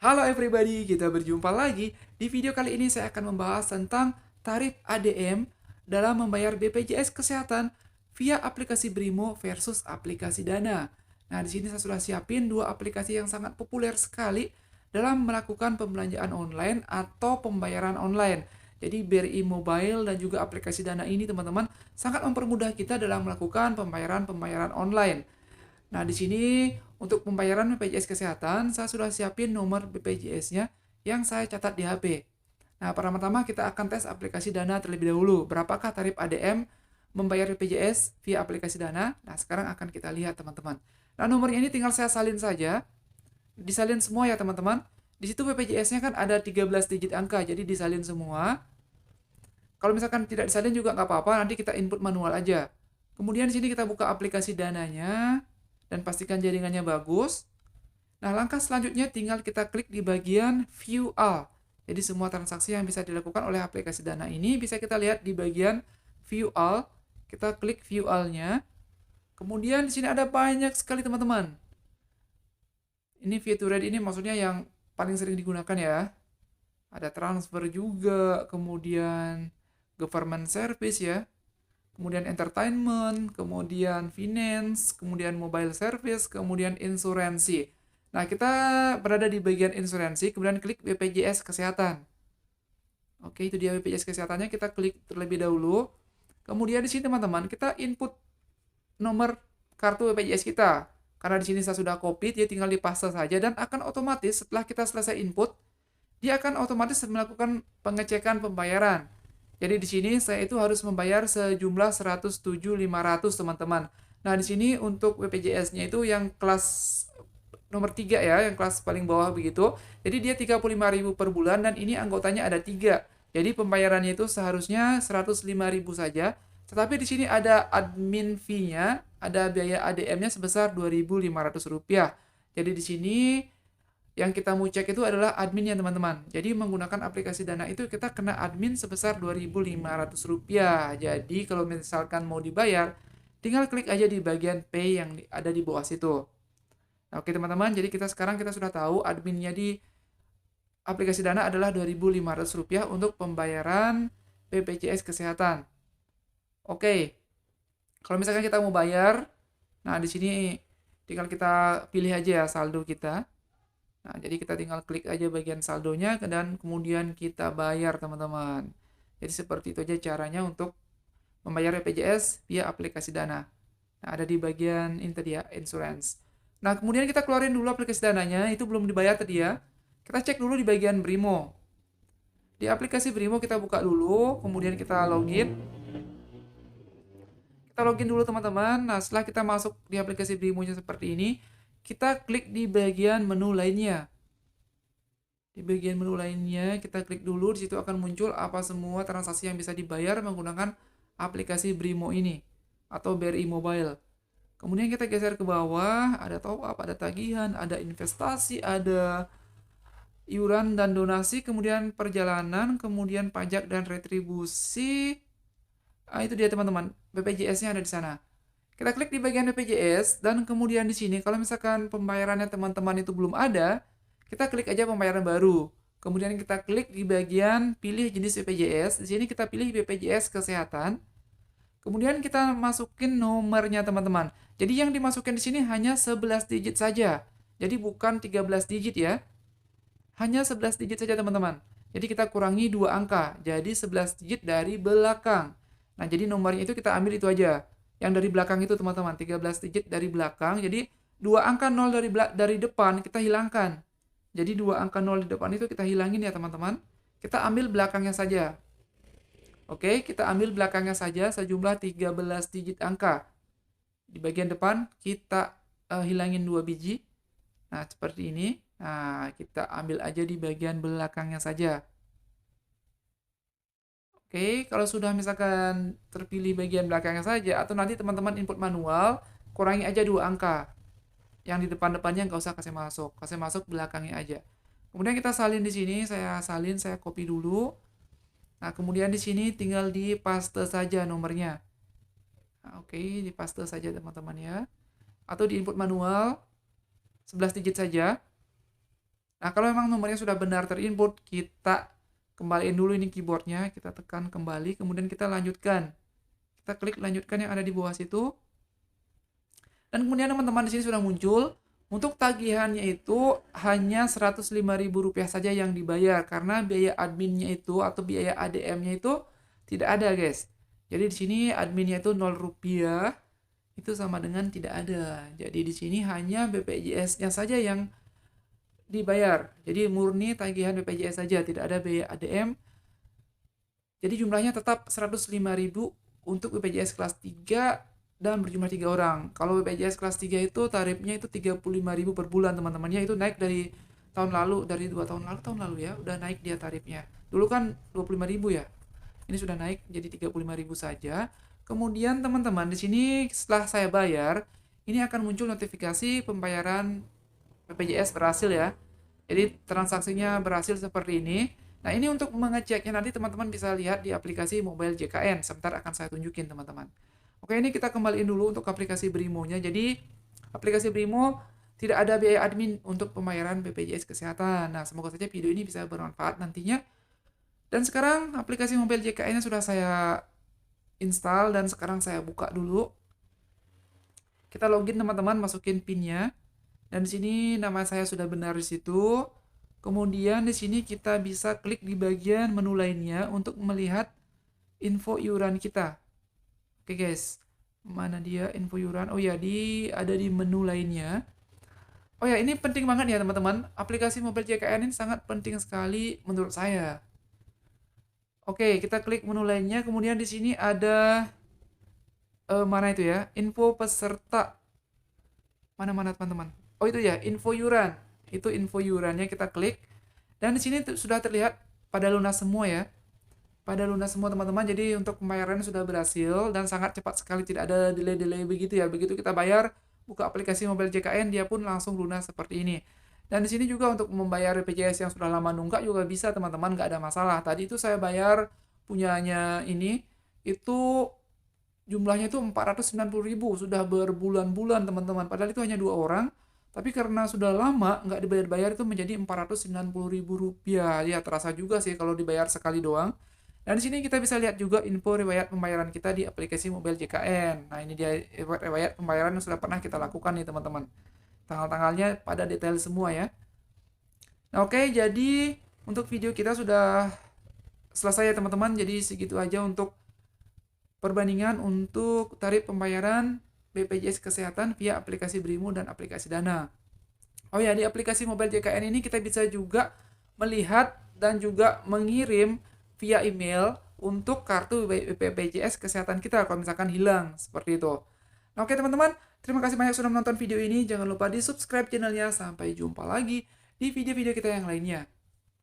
Halo everybody, kita berjumpa lagi. Di video kali ini saya akan membahas tentang tarif ADM dalam membayar BPJS Kesehatan via aplikasi Brimo versus aplikasi Dana. Nah, di sini saya sudah siapin dua aplikasi yang sangat populer sekali dalam melakukan pembelanjaan online atau pembayaran online. Jadi BRI Mobile dan juga aplikasi Dana ini teman-teman sangat mempermudah kita dalam melakukan pembayaran-pembayaran online. Nah, di sini untuk pembayaran BPJS Kesehatan, saya sudah siapin nomor BPJS-nya yang saya catat di HP. Nah, pertama-tama kita akan tes aplikasi Dana terlebih dahulu. Berapakah tarif ADM membayar BPJS via aplikasi Dana? Nah, sekarang akan kita lihat, teman-teman. Nah, nomornya ini tinggal saya salin saja. Disalin semua ya, teman-teman. Di situ BPJS-nya kan ada 13 digit angka, jadi disalin semua. Kalau misalkan tidak disalin juga nggak apa-apa, nanti kita input manual aja. Kemudian di sini kita buka aplikasi Dananya dan pastikan jaringannya bagus. Nah, langkah selanjutnya tinggal kita klik di bagian View All. Jadi semua transaksi yang bisa dilakukan oleh aplikasi Dana ini bisa kita lihat di bagian View All. Kita klik View All-nya. Kemudian di sini ada banyak sekali teman-teman. Ini View to Read ini maksudnya yang paling sering digunakan ya. Ada transfer juga, kemudian government service ya, kemudian entertainment, kemudian finance, kemudian mobile service, kemudian insuransi. Nah, kita berada di bagian insuransi, kemudian klik BPJS Kesehatan. Oke, itu dia BPJS Kesehatannya, kita klik terlebih dahulu. Kemudian di sini teman-teman, kita input nomor kartu BPJS kita. Karena di sini saya sudah copy, dia tinggal dipaste saja dan akan otomatis setelah kita selesai input, dia akan otomatis melakukan pengecekan pembayaran. Jadi di sini saya itu harus membayar sejumlah 107.500 teman-teman. Nah, di sini untuk BPJS-nya itu yang kelas nomor 3 ya, yang kelas paling bawah begitu. Jadi dia 35.000 per bulan dan ini anggotanya ada 3. Jadi pembayarannya itu seharusnya 105.000 saja. Tetapi di sini ada admin fee-nya, ada biaya ADM-nya sebesar Rp2.500. Jadi di sini yang kita mau cek itu adalah adminnya teman-teman. Jadi menggunakan aplikasi Dana itu kita kena admin sebesar Rp2.500. Jadi kalau misalkan mau dibayar, tinggal klik aja di bagian pay yang ada di bawah situ. Nah, oke teman-teman, jadi sekarang kita sudah tahu adminnya di aplikasi Dana adalah Rp2.500 untuk pembayaran BPJS Kesehatan. Oke, kalau misalkan kita mau bayar, nah di sini tinggal kita pilih aja ya saldo kita. Nah, jadi kita tinggal klik aja bagian saldonya dan kemudian kita bayar, teman-teman. Jadi seperti itu aja caranya untuk membayar BPJS via aplikasi Dana. Nah, ada di bagian ini tadi ya, insurance. Nah, kemudian kita keluarin dulu aplikasi Dananya, itu belum dibayar tadi ya. Kita cek dulu di bagian Brimo. Di aplikasi Brimo kita buka dulu, kemudian kita login. Kita login dulu teman-teman. Nah, setelah kita masuk di aplikasi Brimo-nya seperti ini, kita klik di bagian menu lainnya. Di bagian menu lainnya kita klik dulu, di situ akan muncul apa semua transaksi yang bisa dibayar menggunakan aplikasi Brimo ini atau BRI Mobile. Kemudian kita geser ke bawah, ada top up, ada tagihan, ada investasi, ada iuran dan donasi, kemudian perjalanan, kemudian pajak dan retribusi. Ah, itu dia teman-teman, BPJS-nya ada di sana. Kita klik di bagian BPJS dan kemudian di sini kalau misalkan pembayarannya teman-teman itu belum ada, kita klik aja pembayaran baru. Kemudian kita klik di bagian pilih jenis BPJS. Di sini kita pilih BPJS Kesehatan. Kemudian kita masukin nomornya teman-teman. Jadi yang dimasukin di sini hanya 11 digit saja. Jadi bukan 13 digit ya. Hanya 11 digit saja teman-teman. Jadi kita kurangi 2 angka. Jadi 11 digit dari belakang. Nah, jadi nomornya itu kita ambil itu aja. Yang dari belakang itu teman-teman, 13 digit dari belakang. Jadi 2 angka 0 dari depan kita hilangkan. Jadi 2 angka 0 di depan itu kita hilangin ya teman-teman. Kita ambil belakangnya saja. Oke, kita ambil belakangnya saja sejumlah 13 digit angka. Di bagian depan kita hilangin 2 biji. Nah, seperti ini. Nah, kita ambil aja di bagian belakangnya saja. Oke, kalau sudah misalkan terpilih bagian belakangnya saja, atau nanti teman-teman input manual, kurangi aja 2 angka. Yang di depan-depannya nggak usah kasih masuk belakangnya aja. Kemudian kita salin di sini, saya salin, saya copy dulu. Nah, kemudian di sini tinggal dipaste saja nomornya. Nah, oke, dipaste saja teman-teman ya. Atau di input manual 11 digit saja. Nah, kalau memang nomornya sudah benar terinput, kita kembaliin dulu ini keyboardnya, kita tekan kembali, kemudian kita lanjutkan. Kita klik lanjutkan yang ada di bawah situ. Dan kemudian teman-teman di sini sudah muncul. Untuk tagihannya itu hanya Rp105.000 saja yang dibayar karena biaya adminnya itu atau biaya ADM-nya itu tidak ada, guys. Jadi di sini adminnya itu Rp0, itu sama dengan tidak ada. Jadi di sini hanya BPJS-nya saja yang dibayar. Jadi murni tagihan BPJS saja, tidak ada biaya ADM. Jadi jumlahnya tetap 105.000 untuk BPJS kelas 3 dan berjumlah 3 orang. Kalau BPJS kelas 3 itu tarifnya itu 35.000 per bulan, teman-teman. Ya, itu naik dari tahun lalu, dari 2 tahun lalu ya, udah naik dia tarifnya. Dulu kan 25.000 ya. Ini sudah naik jadi 35.000 saja. Kemudian teman-teman di sini setelah saya bayar, ini akan muncul notifikasi pembayaran BPJS berhasil ya. Jadi transaksinya berhasil seperti ini. Nah, ini untuk mengeceknya nanti teman-teman bisa lihat di aplikasi mobile JKN. Sebentar akan saya tunjukin teman-teman. Oke, ini kita kembaliin dulu untuk aplikasi Brimo-nya. Jadi, aplikasi Brimo tidak ada biaya admin untuk pembayaran BPJS Kesehatan. Nah, semoga saja video ini bisa bermanfaat nantinya. Dan sekarang aplikasi mobile JKN-nya sudah saya install dan sekarang saya buka dulu. Kita login teman-teman, masukin PIN-nya. Dan di sini nama saya sudah benar di situ. Kemudian di sini kita bisa klik di bagian menu lainnya untuk melihat info iuran kita. Oke guys, mana dia info iuran? Oh ya, ada di menu lainnya. Oh ya, ini penting banget ya teman-teman. Aplikasi mobile JKN ini sangat penting sekali menurut saya. Oke, kita klik menu lainnya. Kemudian di sini ada mana itu ya? Info peserta. Mana-mana teman-teman? Oh itu ya, info iuran. Itu info iurannya kita klik. Dan di sini sudah terlihat pada lunas semua ya. Pada lunas semua teman-teman. Jadi untuk pembayarannya sudah berhasil dan sangat cepat sekali, tidak ada delay-delay begitu ya. Begitu kita bayar, buka aplikasi mobile JKN, dia pun langsung lunas seperti ini. Dan di sini juga untuk membayar BPJS yang sudah lama nunggak juga bisa teman-teman, nggak ada masalah. Tadi itu saya bayar punyanya ini, itu jumlahnya itu 490.000, sudah berbulan-bulan teman-teman. Padahal itu hanya 2 orang, tapi karena sudah lama nggak dibayar-bayar itu menjadi Rp490.000. Ya terasa juga sih kalau dibayar sekali doang. Dan di sini kita bisa lihat juga info riwayat pembayaran kita di aplikasi mobile JKN. Nah, ini dia riwayat pembayaran yang sudah pernah kita lakukan nih teman-teman. Tanggal-tanggalnya pada detail semua ya. Nah, oke, jadi untuk video kita sudah selesai ya teman-teman. Jadi segitu aja untuk perbandingan untuk tarif pembayaran BPJS Kesehatan via aplikasi Brimo dan aplikasi Dana. Oh ya, di aplikasi mobile JKN ini kita bisa juga melihat dan juga mengirim via email untuk kartu BPJS Kesehatan kita kalau misalkan hilang, seperti itu. Nah, oke teman-teman, terima kasih banyak sudah menonton video ini. Jangan lupa di subscribe channelnya. Sampai jumpa lagi di video-video kita yang lainnya.